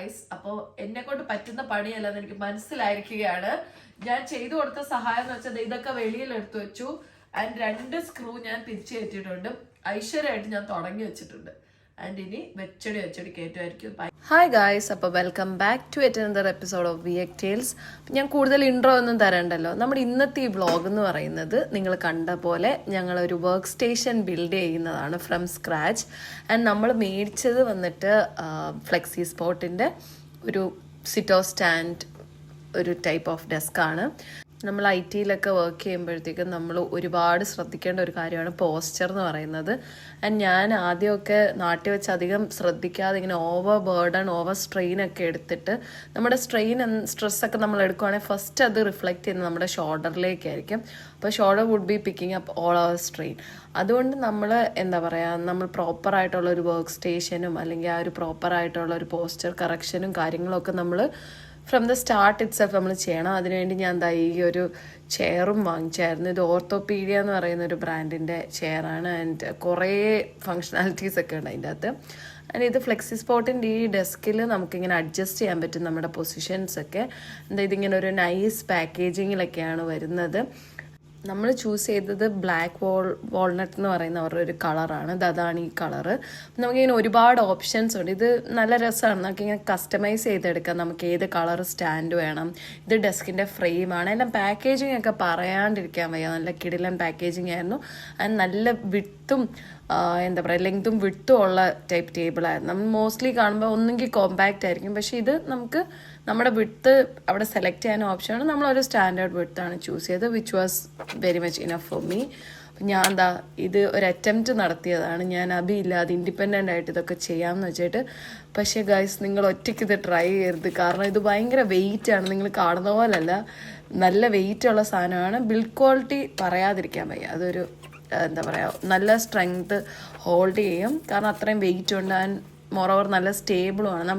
Guys. അപ്പോൾ എന്നെ കൊണ്ട് പറ്റുന്ന പണിയല്ലെന്ന് എനിക്ക് മനസ്സിലായിരിക്കുകയാണ്. ഞാൻ ചെയ്തു കൊടുത്ത സഹായം എന്ന് വെച്ചാൽ ഇതൊക്കെ വെളിയിൽ എടുത്തു വെച്ചു. ആൻഡ് 2 സ്ക്രൂ ഞാൻ തിരിച്ചു കയറ്റിയിട്ടുണ്ട്. ഐശ്വര്യമായിട്ട് ഞാൻ തുടങ്ങി വെച്ചിട്ടുണ്ട്. ആൻഡ് ഇനി വെച്ചടി കയറ്റുമായിരിക്കും. ഹായ് ഗായ്സ്, അപ്പോൾ welcome back to another episode of വിയക് ടെയിൽസ്. ഞാൻ കൂടുതൽ ഇൻട്രോ ഒന്നും തരണ്ടല്ലോ. നമ്മുടെ ഇന്നത്തെ ഈ വ്ളോഗ് എന്ന് പറയുന്നത് നിങ്ങൾ കണ്ട പോലെ ഞങ്ങളൊരു വർക്ക് സ്റ്റേഷൻ ബിൽഡ് ചെയ്യുന്നതാണ് ഫ്രം സ്ക്രാച്ച്. ആൻഡ് നമ്മൾ മേടിച്ചത് വന്നിട്ട് ഫ്ലെക്സി സ്പോട്ടിൻ്റെ ഒരു സിറ്റോ സ്റ്റാൻഡ്, ഒരു ടൈപ്പ് ഓഫ് ഡെസ്ക്കാണ്. നമ്മൾ ഐ ടിയിലൊക്കെ വർക്ക് ചെയ്യുമ്പോഴത്തേക്കും നമ്മൾ ഒരുപാട് ശ്രദ്ധിക്കേണ്ട ഒരു കാര്യമാണ് പോസ്ചർ എന്ന് പറയുന്നത്. ആൻഡ് ഞാൻ ആദ്യമൊക്കെ നാട്ടിൽ വെച്ച് അധികം ശ്രദ്ധിക്കാതെ ഇങ്ങനെ ഓവർ ബേർഡൺ, ഓവർ സ്ട്രെയിൻ ഒക്കെ എടുത്തിട്ട് നമ്മുടെ സ്ട്രെസ്സൊക്കെ നമ്മൾ എടുക്കുവാണെങ്കിൽ ഫസ്റ്റ് അത് റിഫ്ലക്റ്റ് ചെയ്യുന്നത് നമ്മുടെ ഷോൾഡറിലേക്കായിരിക്കും. അപ്പോൾ shoulder would be picking up all our strain. അതുകൊണ്ട് നമ്മൾ എന്താ പറയുക, നമ്മൾ പ്രോപ്പറായിട്ടുള്ള ഒരു വർക്ക് സ്റ്റേഷനും അല്ലെങ്കിൽ ആ ഒരു പ്രോപ്പറായിട്ടുള്ള ഒരു പോസ്ചർ കറക്ഷനും കാര്യങ്ങളൊക്കെ നമ്മൾ from the start it self നമ്മൾ ചെയ്യണം. അതിനുവേണ്ടി ഞാൻ ഈ ഒരു ചെയറും വാങ്ങിച്ചായിരുന്നു. ഇത് ഓർത്തോപീഡിയ എന്ന് പറയുന്ന ഒരു ബ്രാൻഡിൻ്റെ ചെയറാണ്. ആൻഡ് കുറേ ഫങ്ഷണാലിറ്റീസ് ഒക്കെ ഉണ്ട് അതിൻ്റെ അകത്ത്. ആൻഡ് ഇത് ഫ്ലെക്സി സ്പോട്ടിൻ്റെ ഈ ഡെസ്കിൽ നമുക്കിങ്ങനെ അഡ്ജസ്റ്റ് ചെയ്യാൻ പറ്റും നമ്മുടെ പൊസിഷൻസ് ഒക്കെ. എന്താ ഇതിങ്ങനെ ഒരു നൈസ് പാക്കേജിങ്ങിലൊക്കെയാണ് വരുന്നത്. നമ്മൾ ചൂസ് ചെയ്തത് ബ്ലാക്ക് വാൾനട്ട് എന്ന് പറയുന്ന അവരുടെ ഒരു കളറാണ്. അതാണ് ഈ കളറ്. നമുക്കിങ്ങനെ ഒരുപാട് ഓപ്ഷൻസ് ഉണ്ട്. ഇത് നല്ല രസമാണ്. നമുക്കിങ്ങനെ കസ്റ്റമൈസ് ചെയ്തെടുക്കാം. നമുക്ക് ഏത് കളർ സ്റ്റാൻഡ് വേണം. ഇത് ഡെസ്കിൻ്റെ ഫ്രെയിമാണ്. എല്ലാം പാക്കേജിങ് ഒക്കെ പറയാണ്ടിരിക്കാൻ വയ്യ. നല്ല കിടിലൻ പാക്കേജിങ് ആയിരുന്നു. ആൻഡ് നല്ല വിട്ടും എന്താ പറയുക, ലെങ്തും വിട്ടും ഉള്ള ടൈപ്പ് ടേബിളായിരുന്നു. നമ്മൾ മോസ്റ്റ്ലി കാണുമ്പോൾ ഒന്നെങ്കിൽ കോമ്പാക്റ്റ് ആയിരിക്കും, പക്ഷേ ഇത് നമുക്ക് നമ്മുടെ വിട്ട് അവിടെ സെലക്ട് ചെയ്യാൻ ഓപ്ഷനാണ്. നമ്മളൊരു സ്റ്റാൻഡേർഡ് വിട്ടാണ് ചൂസ് ചെയ്തത്, which was very much enough for me. അപ്പം ഞാൻ ഇത് ഒരു അറ്റംപ്റ്റ് നടത്തിയതാണ്. ഞാൻ അഭിയില്ലാതെ ഇൻഡിപെൻഡൻ്റ് ആയിട്ട് ഇതൊക്കെ ചെയ്യാമെന്ന് വെച്ചിട്ട്. പക്ഷേ ഗൈസ്, നിങ്ങൾ ഒറ്റയ്ക്ക് ഇത് ട്രൈ ചെയ്യരുത്. കാരണം ഇത് ഭയങ്കര വെയിറ്റാണ്. നിങ്ങൾ കാണുന്ന പോലല്ല, നല്ല വെയിറ്റുള്ള സാധനമാണ്. ബിൽഡ് ക്വാളിറ്റി പറയാതിരിക്കാൻ വയ്യ. അതൊരു എന്താ പറയുക, നല്ല സ്ട്രെങ്ത് ഹോൾഡ് ചെയ്യും. കാരണം അത്രയും വെയിറ്റ് ഉണ്ട്. ആൻഡ് മോറോവർ നല്ല സ്റ്റേബിളുമാണ്.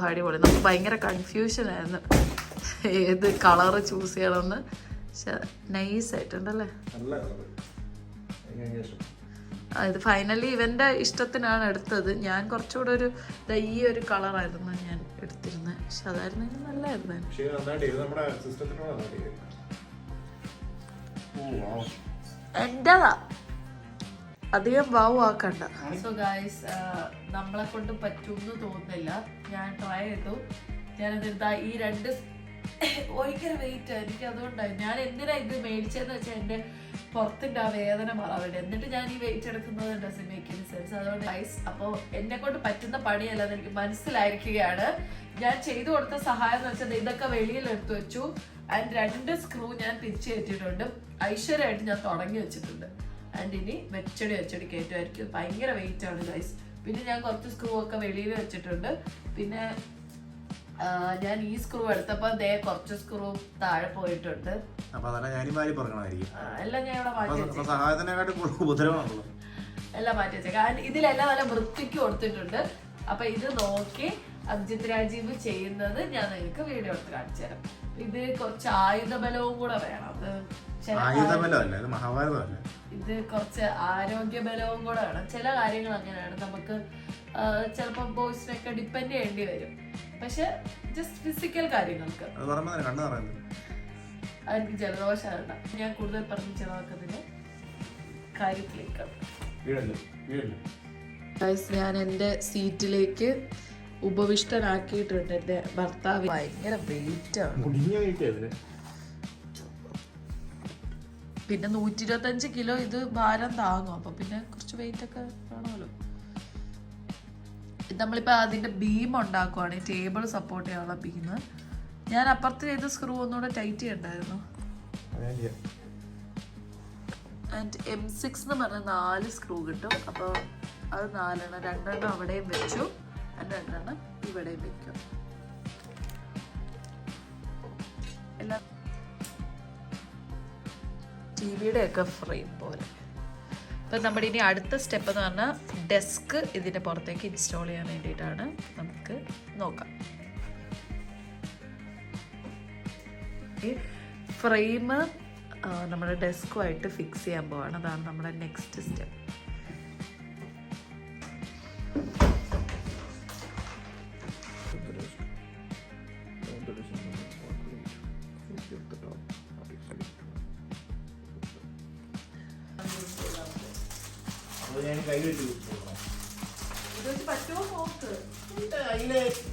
അടിപൊളി. നമുക്ക് ഭയങ്കര കൺഫ്യൂഷൻ ആയിരുന്നു ഏത് കളറ് ചൂസ് ചെയ്യണമെന്ന്. പക്ഷെ നൈസ് ആയിട്ടുണ്ടല്ലേ. ഇത് ഫൈനലി ഇവന്റെ ഇഷ്ടത്തിനാണ് എടുത്തത്. ഞാൻ കുറച്ചുകൂടെ ഒരു ഈ ഒരു കളറായിരുന്നു ഞാൻ എടുത്തിരുന്നത്. പക്ഷെ അതായിരുന്നു നല്ലായിരുന്നു. എന്റേതാ, അധികം വാവ് ആക്കണ്ട. സോ ഗൈസ്, നമ്മളെ കൊണ്ട് പറ്റുമെന്ന് തോന്നുന്നില്ല. ഞാൻ ട്രൈ ചെയ്തു. ഞാനെന്താ ഈ 2 ഭയങ്കര വെയിറ്റ് എനിക്ക്. അതുകൊണ്ടാണ് ഞാൻ എന്തിനാ ഇത് മേടിച്ചതെന്ന് വെച്ചാൽ എൻ്റെ പുറത്തിൻ്റെ ആ വേദന മാറാൻ. എന്നിട്ട് ഞാൻ ഈ വെയിറ്റ് എടുക്കുന്നത് ഡസന്റ് മേക്ക് എനി സെൻസ്. അതുകൊണ്ട് ഗൈസ്, അപ്പോൾ എന്നെ കൊണ്ട് പറ്റുന്ന പണിയല്ലെന്ന് എനിക്ക് മനസ്സിലായിരിക്കുകയാണ്. ഞാൻ ചെയ്തു കൊടുത്ത സഹായം എന്ന് വെച്ചാൽ ഇതൊക്കെ വെളിയിൽ എടുത്തു വെച്ചു. ആൻഡ് 2 സ്ക്രൂ ഞാൻ തിരിച്ചു കയറ്റിയിട്ടുണ്ട്. ഐശ്വര്യമായിട്ട് ഞാൻ തുടങ്ങി വെച്ചിട്ടുണ്ട്. ആൻഡ് ഇനി വെച്ചടി കയറ്റുമായിരിക്കും. ഭയങ്കര വെയിറ്റ് ആണ് ഗൈസ്. പിന്നെ ഞാൻ കുറച്ച് സ്ക്രൂ ഒക്കെ വെളിയിൽ വെച്ചിട്ടുണ്ട്. പിന്നെ ഞാൻ ഈ സ്ക്രൂ എടുത്തപ്പോൾ കുറച്ച് സ്ക്രൂ താഴെ പോയിട്ടുണ്ട്. എല്ലാം ഞാൻ ഇവിടെ മാറ്റി വെച്ചേക്കാം. ഇതിലെല്ലാം നല്ല വൃത്തിക്ക് കൊടുത്തിട്ടുണ്ട്. അപ്പൊ ഇത് നോക്കി അഭിജിത്ത് രാജീവ് ചെയ്യുന്നത് ഞാൻ നിങ്ങൾക്ക് വീഡിയോ എടുത്ത് കാണിച്ചു തരാം. ഇത് കുറച്ച് ആയുധബലവും കൂടെ വേണം. ഇത് കുറച്ച് ആരോഗ്യബലവും കൂടെ വേണം. ചില കാര്യങ്ങൾ അങ്ങനെയാണ്. നമുക്ക് ചിലപ്പോൾ ബോയ്സിനൊക്കെ ഡിപ്പെൻഡ് ചെയ്യേണ്ടി വരും. പക്ഷെ ജസ്റ്റ് ഫിസിക്കൽ കാര്യങ്ങൾക്ക് അതെനിക്ക് ജലദോഷമാണ്. ഞാൻ കൂടുതൽ പറഞ്ഞു ചെലവാക്കുന്നതിന് കാര്യത്തിലേക്ക് ഞാൻ എൻ്റെ സീറ്റിലേക്ക് ഉപവിഷ്ടനാക്കിയിട്ടുണ്ട് എൻ്റെ ഭർത്താവ്. ഭയങ്കര വെയിറ്റ് ആണ്. പിന്നെ 125 കിലോ ഇത് ഭാരം താങ്ങും. അപ്പൊ പിന്നെ കുറച്ച് വെയിറ്റ് ഒക്കെ വേണമല്ലോ. നമ്മളിപ്പോ അതിന്റെ ബീം ഉണ്ടാക്കുവാണ്, ടേബിൾ സപ്പോർട്ട് ചെയ്യാനുള്ള ബീം. ഞാൻ അപ്പുറത്ത് ചെയ്ത സ്ക്രൂ ഒന്നുകൂടെ ടൈറ്റ് ചെയ്യണ്ടായിരുന്നു. ആൻഡ് M6 എന്ന് പറഞ്ഞ 4 സ്ക്രൂ കിട്ടും. അപ്പോൾ അത് 4 2 അവിടെയും വെച്ചു, 2 ഇവിടെയും വെക്കും. എല്ലാം TV-യുടെ ഒക്കെ ഫ്രെയിം പോലെ. അപ്പം നമ്മുടെ ഇനി അടുത്ത സ്റ്റെപ്പ് എന്ന് പറഞ്ഞാൽ ഡെസ്ക് ഇതിൻ്റെ പുറത്തേക്ക് ഇൻസ്റ്റാൾ ചെയ്യാൻ വേണ്ടിയിട്ടാണ്. നമുക്ക് നോക്കാം. ഫ്രെയിം നമ്മുടെ ഡെസ്കുമായിട്ട് ഫിക്സ് ചെയ്യാൻ പോവാണ്. അതാണ് നമ്മുടെ നെക്സ്റ്റ് സ്റ്റെപ്പ്. പറ്റുമോ നോക്ക്.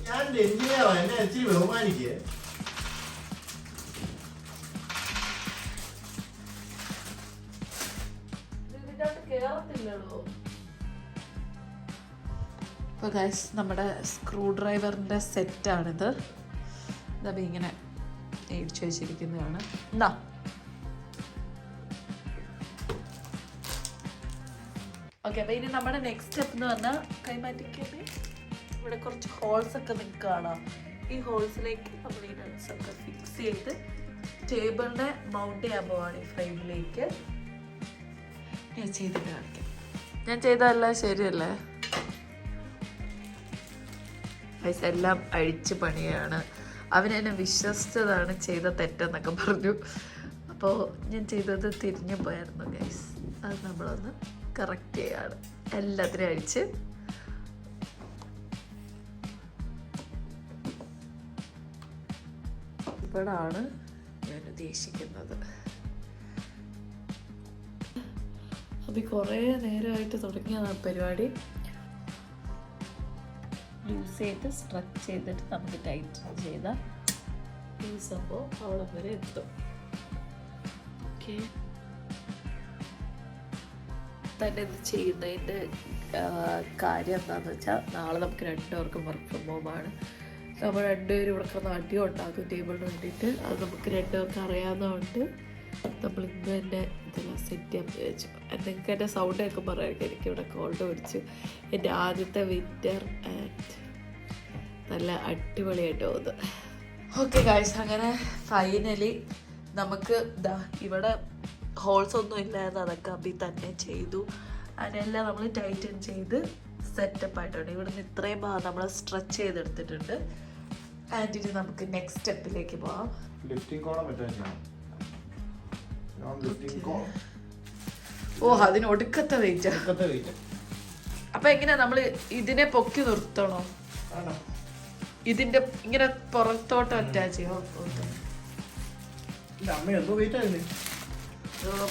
ഞാൻ എന്നെ ഇച്ചിരി ബഹുമാനിക്കേ. അപ്പോൾ ഗൈസ് നമ്മുടെ സ്ക്രൂ ഡ്രൈവറിൻ്റെ സെറ്റാണിത്. ഇതപ്പോൾ ഇങ്ങനെ മേടിച്ചു വെച്ചിരിക്കുന്നതാണ്. എന്നാ ഓക്കെ, അപ്പോൾ ഇനി നമ്മുടെ നെക്സ്റ്റ് സ്റ്റെപ്പ് എന്ന് പറഞ്ഞാൽ കൈമാറ്റിക്കേ. ഇവിടെ കുറച്ച് ഹോൾസ് ഒക്കെ നിങ്ങൾക്ക് കാണാം. ഈ ഹോൾസിലേക്ക് നമ്മൾ ഈ നട്ട്സൊക്കെ ഫിക്സ് ചെയ്ത് ടേബിളിനെ മൗണ്ട് ചെയ്യാൻ പോവാണ് ഈ ഫ്രെയിമിലേക്ക്. ഞാൻ ചെയ്തിട്ട് കാണിക്കാം. ഞാൻ ചെയ്തതല്ല ശരിയല്ലേ? പൈസ എല്ലാം അഴിച്ച് പണിയാണ്. അവനെന്നെ വിശ്വസിച്ചതാണ് ചെയ്ത തെറ്റെന്നൊക്കെ പറഞ്ഞു. അപ്പോൾ ഞാൻ ചെയ്തത് തിരിഞ്ഞു പോയായിരുന്നു ഗൈസ്. അത് നമ്മളൊന്ന് കറക്റ്റ് ചെയ്യാണ്. എല്ലാത്തിനും അഴിച്ച് ഇവിടാണ് ഞാൻ ഉദ്ദേശിക്കുന്നത്. അപ്പം കുറേ നേരമായിട്ട് തുടങ്ങിയതാണ് പരിപാടി. ലൂസ് ചെയ്ത് സ്ട്രെച്ച് ചെയ്തിട്ട് നമുക്ക് ടൈറ്റ് ചെയ്താൽ ഈ സംഭവം അവിടെ വരെ എത്തും. ഓക്കെ, തന്നെ ഇത് ചെയ്യുന്നതിൻ്റെ കാര്യം എന്താണെന്ന് വെച്ചാൽ നാളെ നമുക്ക് 2 പേർക്കും വർക്ക് ഫ്രം ഹോമാണ്. നമ്മൾ 2 പേരും ഇവിടെ കിടന്ന് അടിയും ഉണ്ടാക്കും ടേബിളിന് വേണ്ടിയിട്ട്. അത് നമുക്ക് 2 പേർക്ക് അറിയാവുന്നതുകൊണ്ട് നമ്മൾ ഇന്ന് തന്നെ ഇതെല്ലാം സെറ്റ് ചെയ്യാൻ വിചാരിച്ചു. നിങ്ങൾക്ക് എൻ്റെ സൗണ്ട് ഒക്കെ പറയാം. എനിക്ക് ഇവിടെ കോൾഡ് പിടിച്ചു. എൻ്റെ ആദ്യത്തെ വിൻ്റർ ആൻഡ് നല്ല അടിപൊളിയായിട്ട് പോകുന്നത്. ഓക്കെ ഗൈസ്, അങ്ങനെ ഫൈനലി നമുക്ക് ഇവിടെ ഹോൾസ് ഒന്നും ഇല്ലായിരുന്നു. അതൊക്കെ അബി തന്നെ ചെയ്തു. അതിനെല്ലാം നമ്മൾ ടൈറ്റൻ ചെയ്ത് സെറ്റപ്പ് ആയിട്ടുണ്ട്. ഇവിടുന്ന് ഇത്രയും ഭാഗം നമ്മൾ സ്ട്രെച്ച് ചെയ്തെടുത്തിട്ടുണ്ട്. ആൻഡ് ഇനി നമുക്ക് നെക്സ്റ്റ് സ്റ്റെപ്പിലേക്ക് പോവാം. ഓ, അതിന് ഒടുക്കത്തെ വെയിറ്റ്. അപ്പൊ എങ്ങനെയാ നമ്മൾ ഇതിനെ പൊക്കി നിർത്തണോ? ഇതിന്റെ ഇങ്ങനെ പുറത്തോട്ട് അറ്റാച്ച് ചെയ്യോ?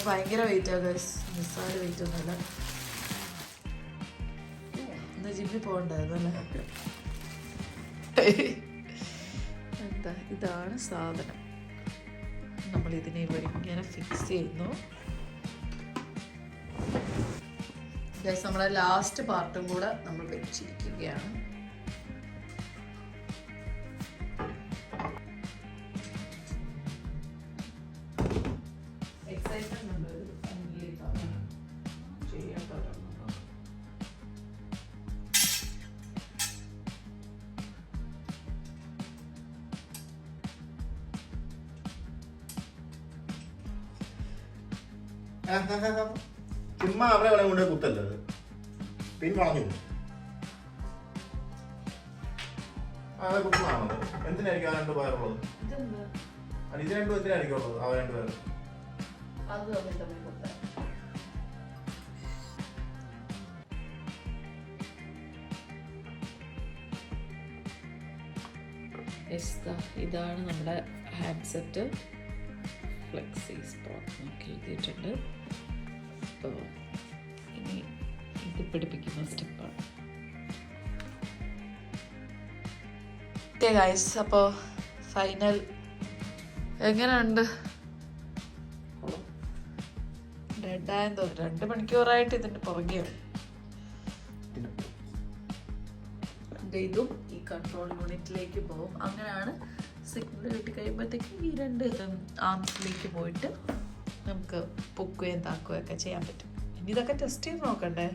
ഭയങ്കര വെയിറ്റാ ഗൈസ്, നിസ്സാര വെയിറ്റ് ഒന്നുമല്ല. ഇന്ന് ജിമ്മിൽ പോകണ്ടായിരുന്നല്ലേ? എന്താ, ഇതാണ് സാധനം. നമ്മൾ ഇതിനെ ഇവിടെ ഇങ്ങനെ ഫിക്സ് ചെയ്യുന്നു ഗൈസ്. നമ്മളെ ലാസ്റ്റ് പാർട്ടും കൂടെ നമ്മൾ വെച്ചിരിക്കുകയാണ്. ചുമ്മാ അവിടെ അവിടെ കൊണ്ട് കുത്തല്ലത്, പിൻ വളഞ്ഞു. അതെ, കുത്തുന്നതാണത്. എന്തിനായിരിക്കും ആ 2 പേരുള്ളത്? ഇത് 2 എന്തിനായിരിക്കും ഉള്ളത്? ആ 2 പേര് ഇതാണ് നമ്മുടെ ഹാൻഡ് സെറ്റ്. ഫ്ലെക്സി സ്പോട്ട് നോക്കി എഴുതിയിട്ടുണ്ട്. അപ്പോൾ ഇനി ഇത് പിടിപ്പിക്കുന്ന സ്റ്റെപ്പാണ്. ഓക്കെ ഗൈസ്, അപ്പോൾ ഫൈനൽ എങ്ങനെയുണ്ട്? ഡെഡായെന്ന് തോന്നുന്നു. 2 മണിക്കൂറായിട്ട് ഇതിൻ്റെ പുറകെയാണ്. ഇതും ഈ കൺട്രോൾ യൂണിറ്റിലേക്ക് പോകും. അങ്ങനെയാണ് സിഗ്നൽ കിട്ടി കഴിയുമ്പോഴത്തേക്കും ഈ 2 ആംസിലേക്ക് പോയിട്ട് നമുക്ക് പൊക്കുകയും താക്കുകയും ഒക്കെ ചെയ്യാൻ പറ്റും. ഇനി ഇതൊക്കെ ടെസ്റ്റ് ചെയ്ത് നോക്കണ്ടേ?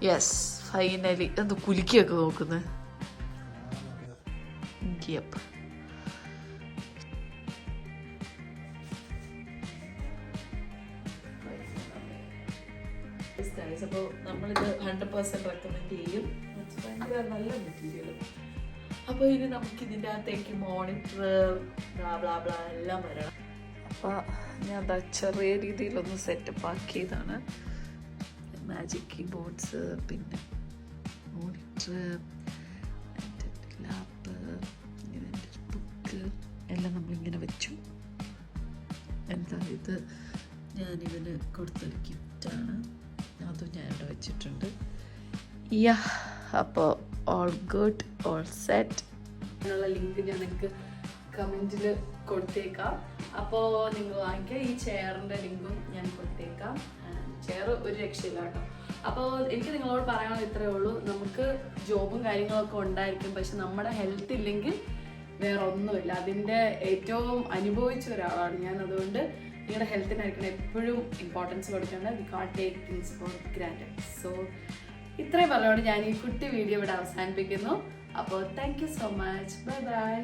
Yes, finally. എന്ത് കുലുക്കിയൊക്കെ നോക്കുന്നത്? അപ്പോൾ നമ്മളിത് 100% റെക്കമെൻഡ് ചെയ്യും. ഭയങ്കര നല്ല മെറ്റീരിയൽ. അപ്പോൾ ഇനി നമുക്ക് ഇതിൻ്റെ അകത്തേക്ക് മോണിറ്റർ എല്ലാം വരണം. അപ്പോൾ ഞാൻ എന്താ ചെറിയ രീതിയിലൊന്ന് സെറ്റപ്പ് ആക്കിയതാണ്. മാജിക് കീബോർഡ്സ്, പിന്നെ മോണിറ്റർ, ലാപ്പ്, ഇങ്ങനെ ബുക്ക് എല്ലാം നമ്മളിങ്ങനെ വെച്ചു. എന്താ ഇത് ഞാനിവന് കൊടുത്തൊരു ഗിഫ്റ്റാണ്, അതും ഞാൻ ഇവിടെ വെച്ചിട്ടുണ്ട്. അപ്പോൾ ഓൾ ഗുഡ്, ഓൾ സെറ്റ്. അതിനുള്ള ലിങ്ക് ഞാൻ നിങ്ങൾക്ക് കമൻറ്റിൽ കൊടുത്തേക്കാം. അപ്പോൾ നിങ്ങൾ വാങ്ങിക്കുക. ഈ ചെയറിൻ്റെ ലിങ്കും ഞാൻ കൊടുത്തേക്കാം. ചെയർ ഒരു രക്ഷയില്ല കേട്ടോ. അപ്പോൾ എനിക്ക് നിങ്ങളോട് പറയാനുള്ള ഇത്രയേ ഉള്ളൂ. നമുക്ക് ജോബും കാര്യങ്ങളൊക്കെ ഉണ്ടായിരിക്കും, പക്ഷെ നമ്മുടെ ഹെൽത്ത് ഇല്ലെങ്കിൽ വേറെ ഒന്നുമില്ല. അതിൻ്റെ ഏറ്റവും അനുഭവിച്ച ഒരാളാണ് ഞാൻ. അതുകൊണ്ട് നിങ്ങളുടെ ഹെൽത്തിനായിരിക്കണം എപ്പോഴും ഇമ്പോർട്ടൻസ് കൊടുക്കേണ്ടത്. We can't take things for granted. So ഇത്രയും പറഞ്ഞുകൊണ്ട് ഞാൻ ഈ കുട്ടി വീഡിയോ ഇവിടെ അവസാനിപ്പിക്കുന്നു. അപ്പോൾ thank you so much. Bye by.